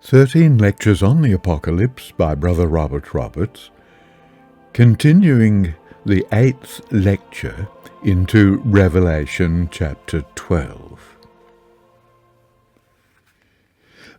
13 Lectures on the Apocalypse by Brother Robert Roberts, continuing the 8th lecture into Revelation chapter 12.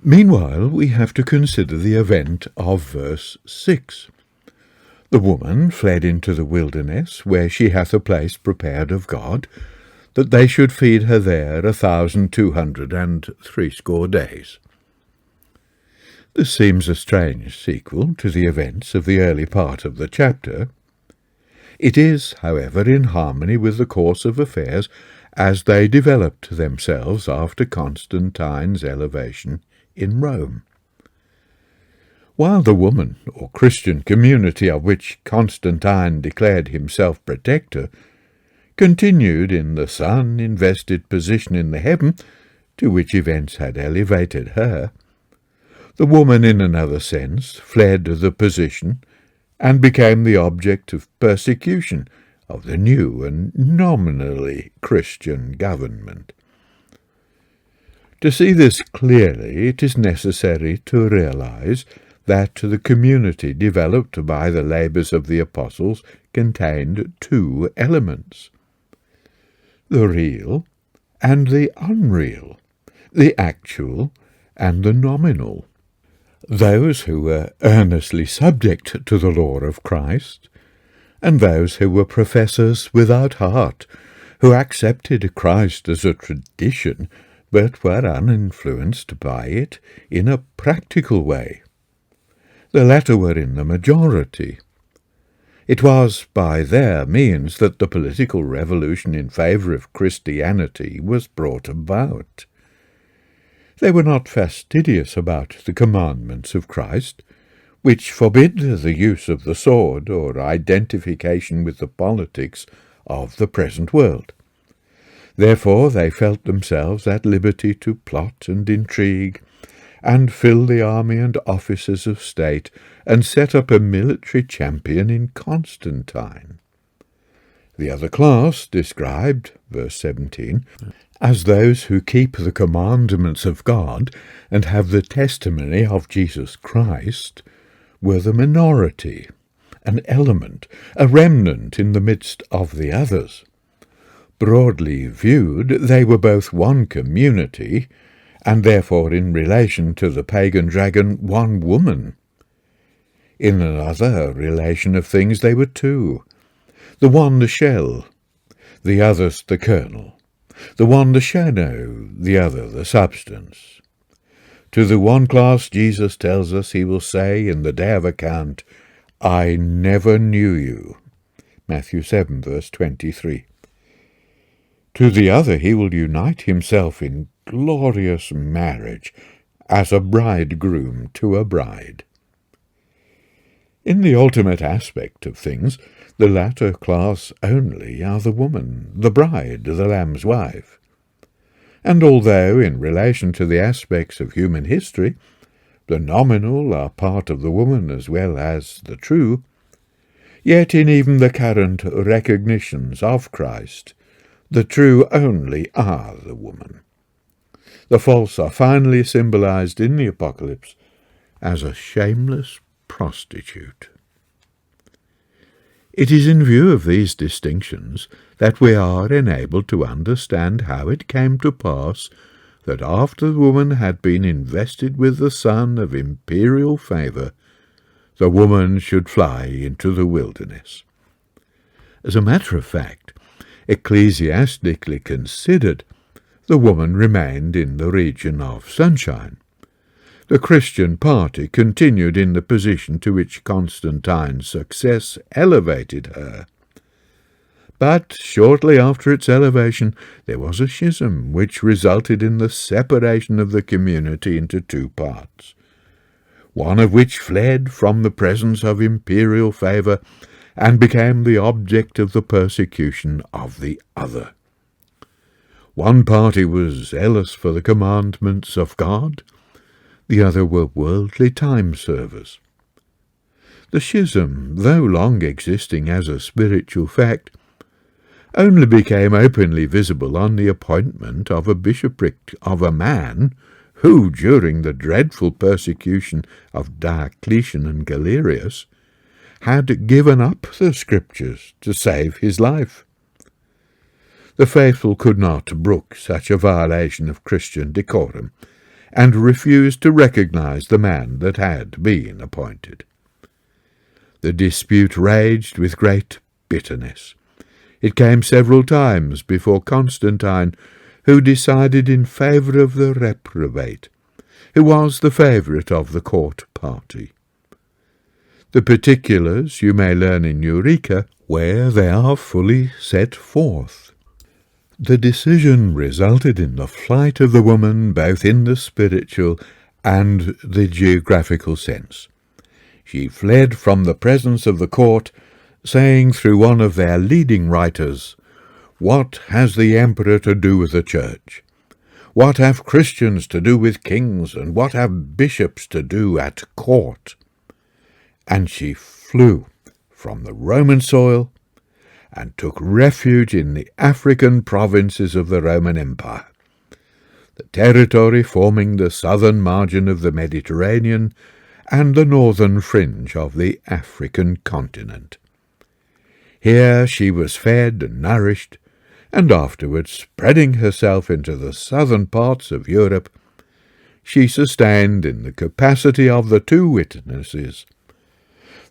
Meanwhile, we have to consider the event of verse 6. The woman fled into the wilderness, where she hath a place prepared of God, that they should feed her there 1,260 days. This seems a strange sequel to the events of the early part of the chapter. It is, however, in harmony with the course of affairs as they developed themselves after Constantine's elevation in Rome. While the woman, or Christian community of which Constantine declared himself protector, continued in the sun-invested position in the heaven to which events had elevated her, the woman, in another sense, fled the position and became the object of persecution of the new and nominally Christian government. To see this clearly, it is necessary to realize that the community developed by the labors of the apostles contained two elements: the real and the unreal, the actual and the nominal. Those who were earnestly subject to the law of Christ, and those who were professors without heart, who accepted Christ as a tradition, but were uninfluenced by it in a practical way. The latter were in the majority. It was by their means that the political revolution in favour of Christianity was brought about. They were not fastidious about the commandments of Christ, which forbid the use of the sword or identification with the politics of the present world. Therefore they felt themselves at liberty to plot and intrigue, and fill the army and offices of state, and set up a military champion in Constantine. The other class, described, verse 17, as those who keep the commandments of God and have the testimony of Jesus Christ, were the minority, an element, a remnant in the midst of the others. Broadly viewed, they were both one community, and therefore in relation to the pagan dragon one woman. In another relation of things they were two, the one the shell, the others the kernel, the one the shadow, the other the substance. To the one class Jesus tells us he will say in the day of account, "I never knew you." Matthew 7, verse 23. To the other he will unite himself in glorious marriage, as a bridegroom to a bride. In the ultimate aspect of things, the latter class only are the woman, the bride, the Lamb's wife. And although, in relation to the aspects of human history, the nominal are part of the woman as well as the true, yet in even the current recognitions of Christ, the true only are the woman. The false are finally symbolized in the Apocalypse as a shameless prostitute. It is in view of these distinctions that we are enabled to understand how it came to pass that after the woman had been invested with the sun of imperial favour, the woman should fly into the wilderness. As a matter of fact, ecclesiastically considered, the woman remained in the region of sunshine. The Christian party continued in the position to which Constantine's success elevated her. But shortly after its elevation there was a schism which resulted in the separation of the community into two parts, one of which fled from the presence of imperial favour and became the object of the persecution of the other. One party was zealous for the commandments of God, the other were worldly time-servers. The schism, though long existing as a spiritual fact, only became openly visible on the appointment of a bishopric of a man who, during the dreadful persecution of Diocletian and Galerius, had given up the Scriptures to save his life. The faithful could not brook such a violation of Christian decorum, and refused to recognize the man that had been appointed. The dispute raged with great bitterness. It came several times before Constantine, who decided in favour of the reprobate, who was the favourite of the court party. The particulars you may learn in Eureka, where they are fully set forth. The decision resulted in the flight of the woman both in the spiritual and the geographical sense. She fled from the presence of the court, saying through one of their leading writers, "What has the emperor to do with the church? What have Christians to do with kings, and what have bishops to do at court?" And she flew from the Roman soil and took refuge in the African provinces of the Roman Empire, the territory forming the southern margin of the Mediterranean and the northern fringe of the African continent. Here she was fed and nourished, and afterwards, spreading herself into the southern parts of Europe, she sustained in the capacity of the two witnesses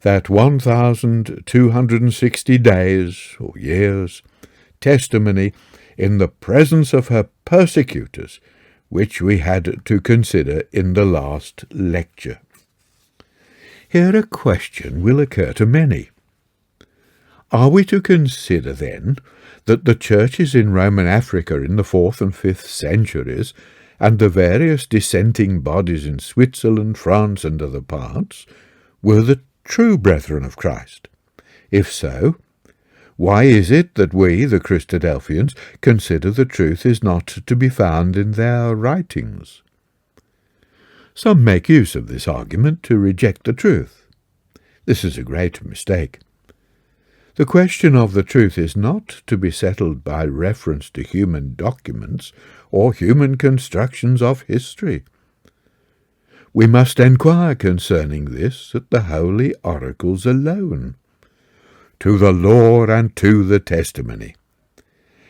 that 1,260 days or years testimony in the presence of her persecutors, which we had to consider in the last lecture. Here a question will occur to many. Are we to consider, then, that the churches in Roman Africa in the 4th and 5th centuries, and the various dissenting bodies in Switzerland, France, and other parts, were the true brethren of Christ? If so, why is it that we, the Christadelphians, consider the truth is not to be found in their writings? Some make use of this argument to reject the truth. This is a great mistake. The question of the truth is not to be settled by reference to human documents or human constructions of history. We must enquire concerning this at the holy oracles alone. To the law and to the testimony.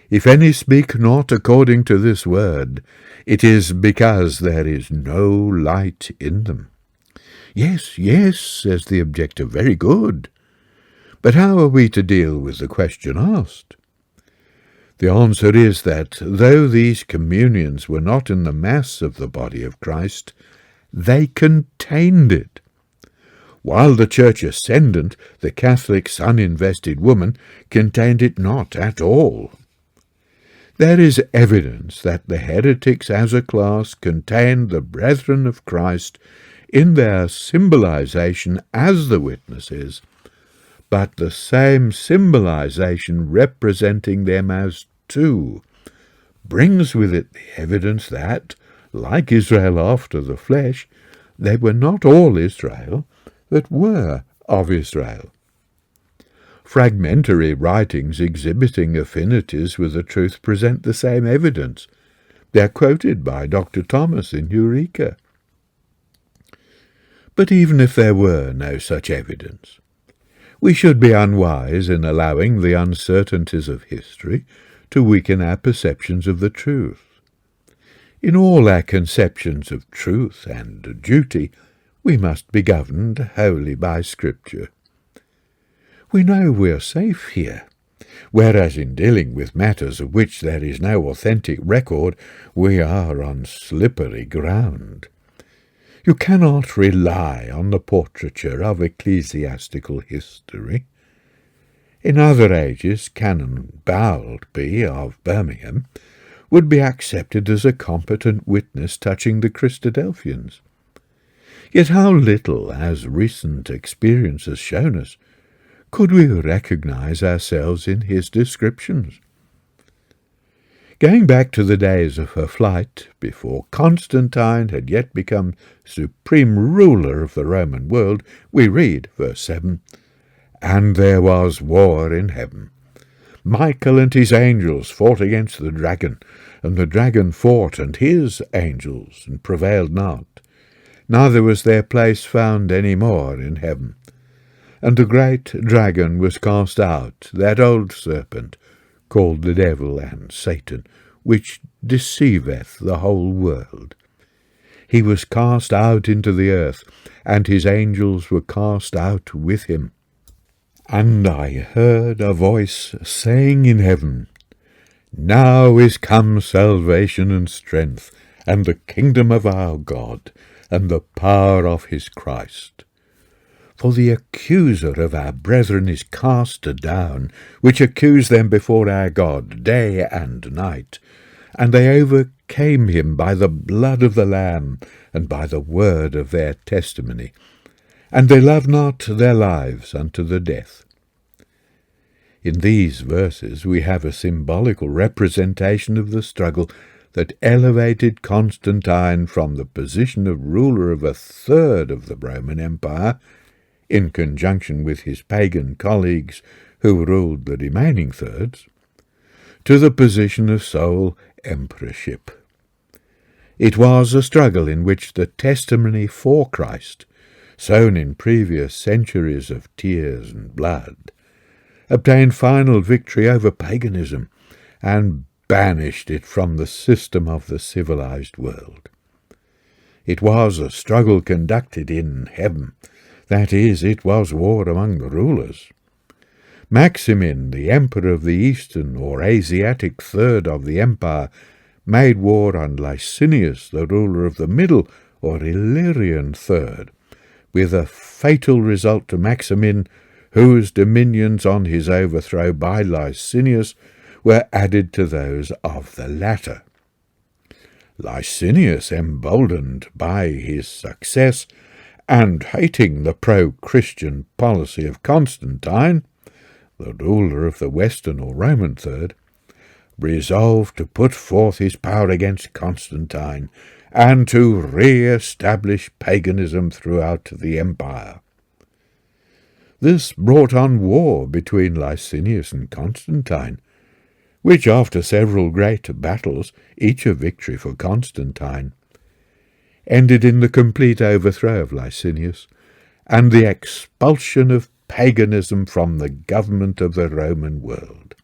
If any speak not according to this word, it is because there is no light in them. Yes, yes, says the objector, very good. But how are we to deal with the question asked? The answer is that, though these communions were not in the mass of the body of Christ, they contained it. While the Church Ascendant, the Catholic sun-invested woman, contained it not at all. There is evidence that the heretics as a class contained the brethren of Christ in their symbolization as the witnesses, but the same symbolization representing them as two brings with it the evidence that, like Israel after the flesh, they were not all Israel that were of Israel. Fragmentary writings exhibiting affinities with the truth present the same evidence. They are quoted by Dr. Thomas in Eureka. But even if there were no such evidence, we should be unwise in allowing the uncertainties of history to weaken our perceptions of the truth. In all our conceptions of truth and duty, we must be governed wholly by Scripture. We know we are safe here, whereas in dealing with matters of which there is no authentic record, we are on slippery ground. You cannot rely on the portraiture of ecclesiastical history. In other ages, Canon Bowlby of Birmingham would be accepted as a competent witness touching the Christadelphians. Yet how little, as recent experience has shown us, could we recognize ourselves in his descriptions? Going back to the days of her flight, before Constantine had yet become supreme ruler of the Roman world, we read, verse 7, "And there was war in heaven. Michael and his angels fought against the dragon, and the dragon fought and his angels, and prevailed not. Neither was their place found any more in heaven. And the great dragon was cast out, that old serpent, called the devil and Satan, which deceiveth the whole world. He was cast out into the earth, and his angels were cast out with him. And I heard a voice saying in heaven, Now is come salvation and strength, and the kingdom of our God, and the power of his Christ. For the accuser of our brethren is cast down, which accused them before our God day and night. And they overcame him by the blood of the Lamb, and by the word of their testimony. And they loved not their lives unto the death. In these verses we have a symbolical representation of the struggle that elevated Constantine from the position of ruler of a third of the Roman Empire, in conjunction with his pagan colleagues who ruled the remaining thirds, to the position of sole emperorship. It was a struggle in which the testimony for Christ, sown in previous centuries of tears and blood, obtained final victory over paganism and banished it from the system of the civilized world. It was a struggle conducted in heaven, that is, it was war among the rulers. Maximin, the emperor of the eastern or Asiatic third of the empire, made war on Licinius, the ruler of the middle or Illyrian third, with a fatal result to Maximin, whose dominions on his overthrow by Licinius were added to those of the latter. Licinius, emboldened by his success, and hating the pro-Christian policy of Constantine, the ruler of the Western or Roman third, resolved to put forth his power against Constantine and to re-establish paganism throughout the empire. This brought on war between Licinius and Constantine, which after several great battles, each a victory for Constantine, ended in the complete overthrow of Licinius and the expulsion of paganism from the government of the Roman world.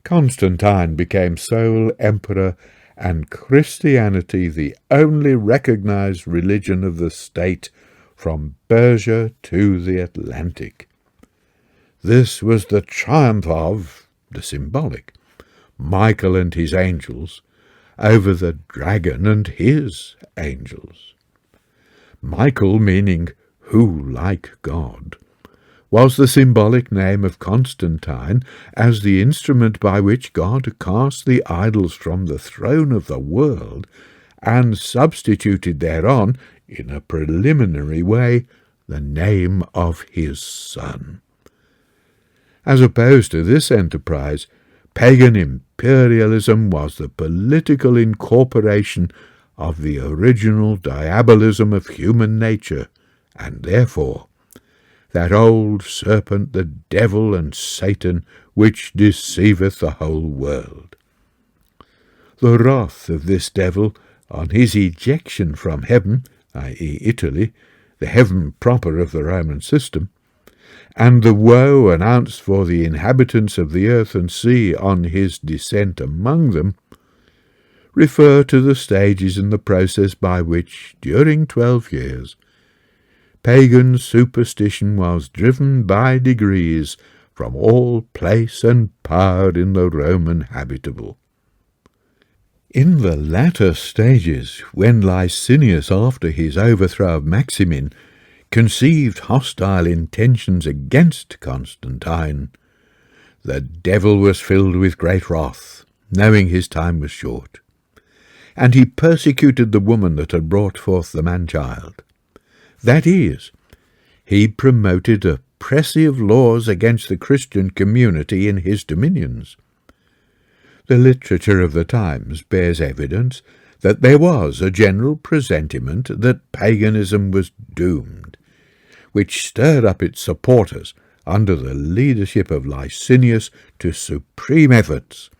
Constantine became sole emperor, and Christianity the only recognized religion of the state from Persia to the Atlantic. This was the triumph of, the symbolic, Michael and his angels over the dragon and his angels. Michael, meaning who like God, was the symbolic name of Constantine as the instrument by which God cast the idols from the throne of the world and substituted thereon, in a preliminary way, the name of his Son. As opposed to this enterprise, pagan imperialism was the political incorporation of the original diabolism of human nature, and therefore that old serpent, the devil and Satan, which deceiveth the whole world. The wrath of this devil on his ejection from heaven, i.e. Italy, the heaven proper of the Roman system, and the woe announced for the inhabitants of the earth and sea on his descent among them, refer to the stages in the process by which, during 12 years, pagan superstition was driven by degrees from all place and power in the Roman habitable. In the latter stages, when Licinius, after his overthrow of Maximin, conceived hostile intentions against Constantine, the devil was filled with great wrath, knowing his time was short, and he persecuted the woman that had brought forth the man-child. That is, he promoted oppressive laws against the Christian community in his dominions. The literature of the times bears evidence that there was a general presentiment that paganism was doomed, which stirred up its supporters under the leadership of Licinius, to supreme efforts,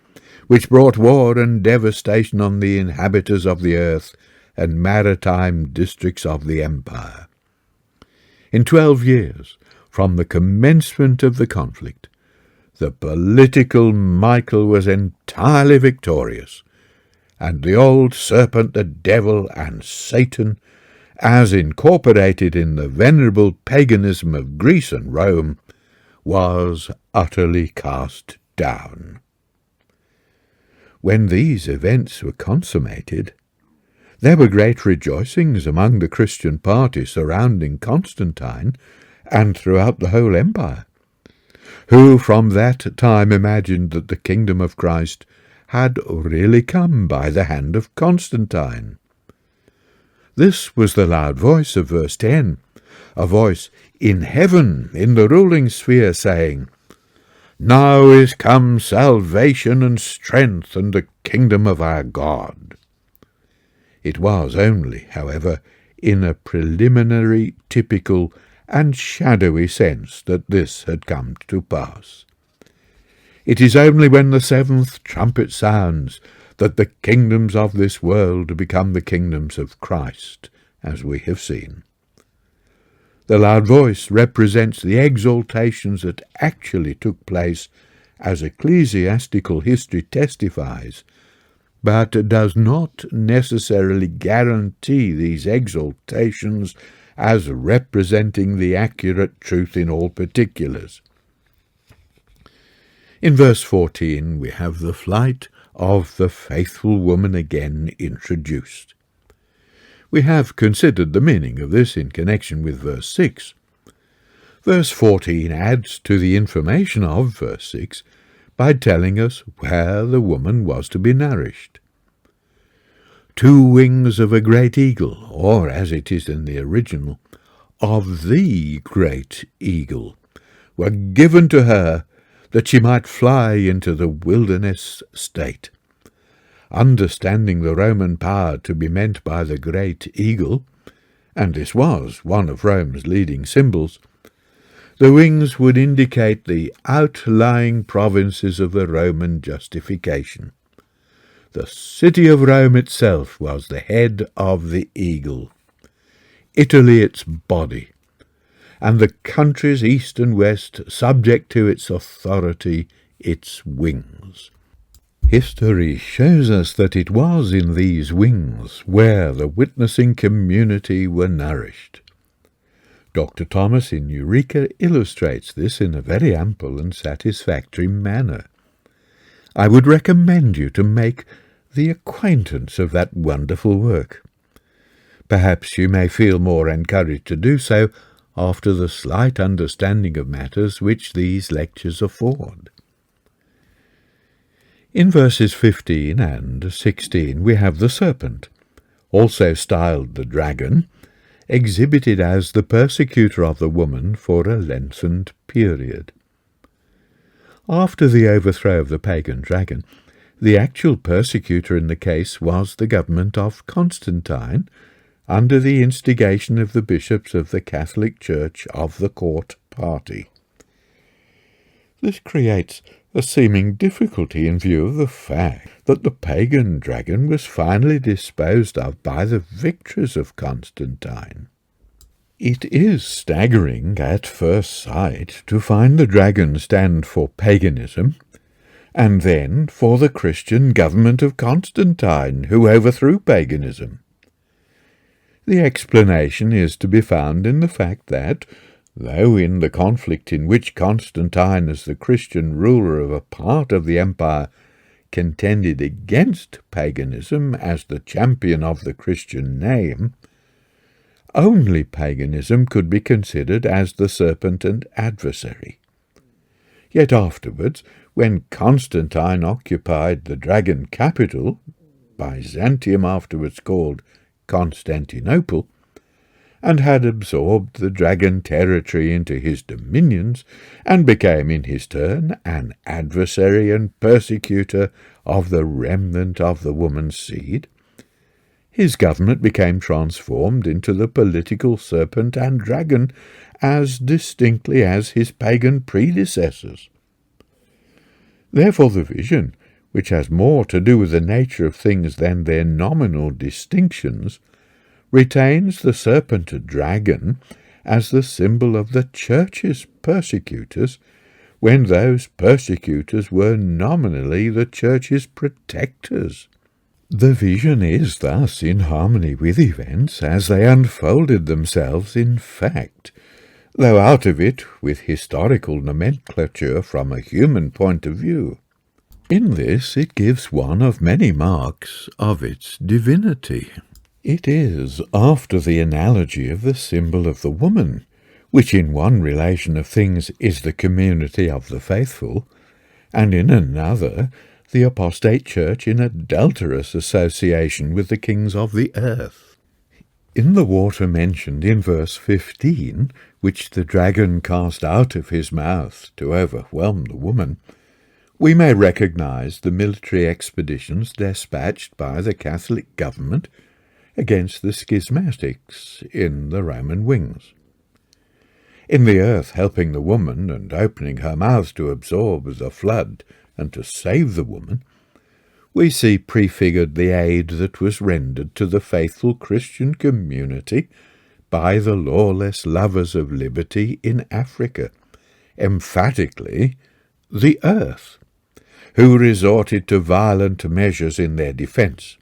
which brought war and devastation on the inhabitants of the earth and maritime districts of the empire. In 12 years, from the commencement of the conflict, the political Michael was entirely victorious, and the old serpent, the devil, and Satan, as incorporated in the venerable paganism of Greece and Rome, was utterly cast down. When these events were consummated, there were great rejoicings among the Christian party surrounding Constantine and throughout the whole empire, who from that time imagined that the kingdom of Christ had really come by the hand of Constantine. This was the loud voice of verse 10, a voice in heaven in the ruling sphere saying, "Now is come salvation and strength and the kingdom of our God." It was only, however, in a preliminary, typical, and shadowy sense that this had come to pass. It is only when the seventh trumpet sounds that the kingdoms of this world become the kingdoms of Christ, as we have seen. The loud voice represents the exaltations that actually took place, as ecclesiastical history testifies, but does not necessarily guarantee these exaltations as representing the accurate truth in all particulars. In verse 14 we have the flight of the faithful woman again introduced. We have considered the meaning of this in connection with verse 6. Verse 14 adds to the information of verse 6 by telling us where the woman was to be nourished. 2 wings of a great eagle, or as it is in the original, of the great eagle, were given to her that she might fly into the wilderness state. Understanding the Roman power to be meant by the great eagle, and this was one of Rome's leading symbols, the wings would indicate the outlying provinces of the Roman justification. The city of Rome itself was the head of the eagle, Italy its body, and the countries east and west subject to its authority, its wings. History shows us that it was in these wings where the witnessing community were nourished. Dr. Thomas in Eureka illustrates this in a very ample and satisfactory manner. I would recommend you to make the acquaintance of that wonderful work. Perhaps you may feel more encouraged to do so after the slight understanding of matters which these lectures afford. In verses 15 and 16 we have the serpent, also styled the dragon, exhibited as the persecutor of the woman for a lengthened period. After the overthrow of the pagan dragon, the actual persecutor in the case was the government of Constantine, under the instigation of the bishops of the Catholic Church of the court party. This creates a seeming difficulty in view of the fact that the pagan dragon was finally disposed of by the victories of Constantine. It is staggering at first sight to find the dragon stand for paganism, and then for the Christian government of Constantine, who overthrew paganism. The explanation is to be found in the fact that, though in the conflict in which Constantine, as the Christian ruler of a part of the empire, contended against paganism as the champion of the Christian name, only paganism could be considered as the serpent and adversary. Yet afterwards, when Constantine occupied the dragon capital, Byzantium afterwards called Constantinople, and had absorbed the dragon territory into his dominions, and became in his turn an adversary and persecutor of the remnant of the woman's seed, His government became transformed into the political serpent and dragon as distinctly as his pagan predecessors. Therefore the vision, which has more to do with the nature of things than their nominal distinctions, retains the serpent dragon as the symbol of the Church's persecutors, when those persecutors were nominally the Church's protectors. The vision is thus in harmony with events as they unfolded themselves in fact, though out of it with historical nomenclature from a human point of view. In this it gives one of many marks of its divinity. It is after the analogy of the symbol of the woman, which in one relation of things is the community of the faithful, and in another the apostate church in adulterous association with the kings of the earth. In the water mentioned in verse 15, which the dragon cast out of his mouth to overwhelm the woman, we may recognize the military expeditions dispatched by the Catholic government against the schismatics in the Roman wings. In the earth helping the woman and opening her mouth to absorb the flood and to save the woman, we see prefigured the aid that was rendered to the faithful Christian community by the lawless lovers of liberty in Africa, emphatically the earth, who resorted to violent measures in their defence.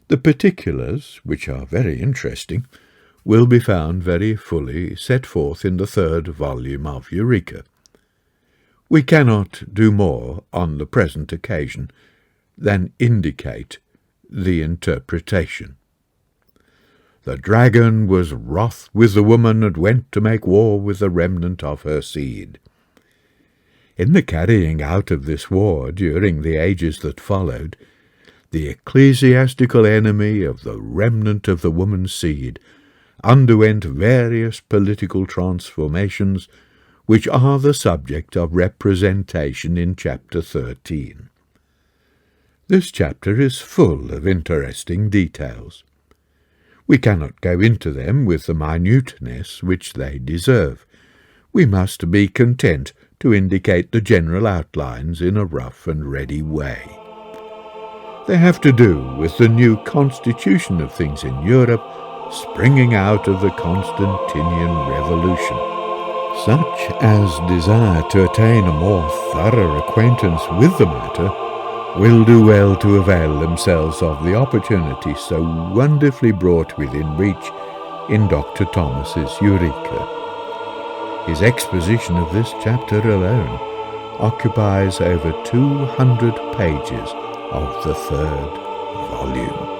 The particulars, which are very interesting, will be found very fully set forth in the 3rd volume of Eureka. We cannot do more on the present occasion than indicate the interpretation. The dragon was wroth with the woman and went to make war with the remnant of her seed. In the carrying out of this war during the ages that followed, the ecclesiastical enemy of the remnant of the woman's seed underwent various political transformations which are the subject of representation in chapter 13. This chapter is full of interesting details. We cannot go into them with the minuteness which they deserve. We must be content to indicate the general outlines in a rough and ready way. They have to do with the new constitution of things in Europe springing out of the Constantinian Revolution. Such as desire to attain a more thorough acquaintance with the matter will do well to avail themselves of the opportunity so wonderfully brought within reach in Dr. Thomas's Eureka. His exposition of this chapter alone occupies over 200 pages of the 3rd volume.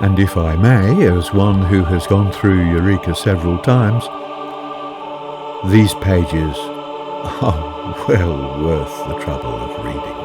And if I may, as one who has gone through Eureka several times, these pages are well worth the trouble of reading.